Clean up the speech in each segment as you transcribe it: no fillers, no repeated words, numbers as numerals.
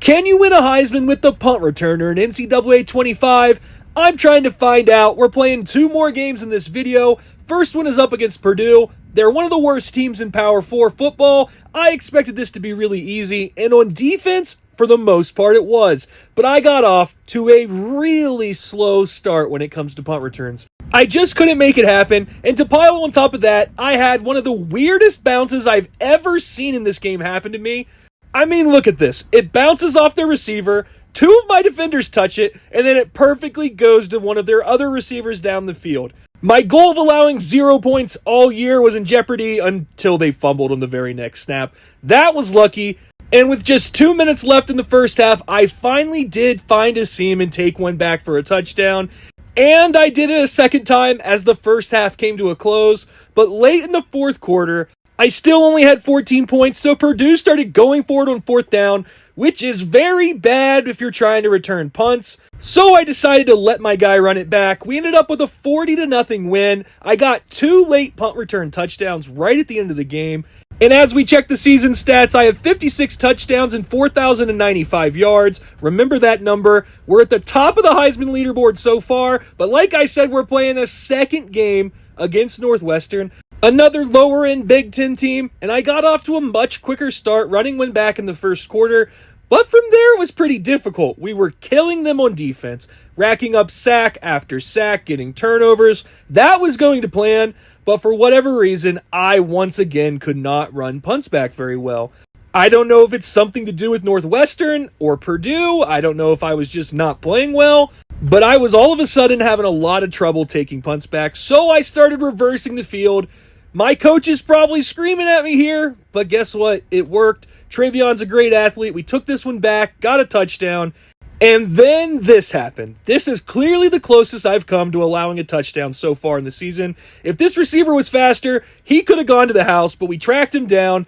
Can you win a Heisman with the punt returner in NCAA 25? I'm trying to find out. We're playing two more games in this video. First one is up against Purdue. They're one of the worst teams in Power 4 football. I expected this to be really easy, and on defense, for the most part, it was. But I got off to a really slow start when it comes to punt returns. I just couldn't make it happen, and to pile on top of that, I had one of the weirdest bounces I've ever seen in this game happen to me. I mean, look at this. It bounces off their receiver, two of my defenders touch it, and then it perfectly goes to one of their other receivers down the field. My goal of allowing 0 points all year was in jeopardy until they fumbled on the very next snap. That was lucky, and with just 2 minutes left in the first half, I finally did find a seam and take one back for a touchdown. And I did it a second time as the first half came to a close, but late in the fourth quarter, I still only had 14 points, so Purdue started going for it on fourth down, which is very bad if you're trying to return punts. So I decided to let my guy run it back. We ended up with a 40-0 win. I got 2 late punt return touchdowns right at the end of the game. And as we check the season stats, I have 56 touchdowns and 4,095 yards. Remember that number. We're at the top of the Heisman leaderboard so far, but like I said, we're playing a second game against Northwestern, another lower-end Big Ten team, and I got off to a much quicker start, running one back in the first quarter. But from there, it was pretty difficult. We were killing them on defense, racking up sack after sack, getting turnovers. That was going to plan, but for whatever reason, I once again could not run punts back very well. I don't know if it's something to do with Northwestern or Purdue. I don't know if I was just not playing well, but I was all of a sudden having a lot of trouble taking punts back, so I started reversing the field. My coach is probably screaming at me here, but guess what? It worked. Trayvion's a great athlete. We took this one back, got a touchdown, and then this happened. This is clearly the closest I've come to allowing a touchdown so far in the season. If this receiver was faster, he could have gone to the house, but we tracked him down,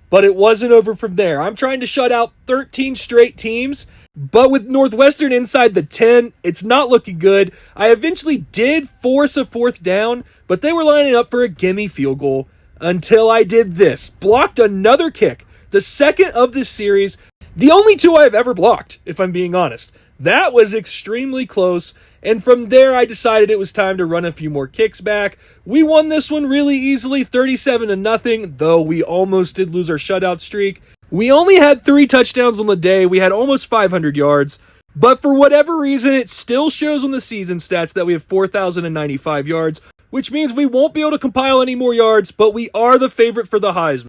but it wasn't over from there. I'm trying to shut out 13 straight teams, but with Northwestern inside the 10, it's not looking good. I eventually did force a fourth down, but they were lining up for a gimme field goal until I did this. Blocked another kick, the second of this series, the only 2 I've ever blocked, if I'm being honest. That was extremely close, and from there I decided it was time to run a few more kicks back. We won this one really easily, 37-0, though we almost did lose our shutout streak. We only had 3 touchdowns on the day. We had almost 500 yards. But for whatever reason, it still shows on the season stats that we have 4,095 yards, which means we won't be able to compile any more yards, but we are the favorite for the Heisman.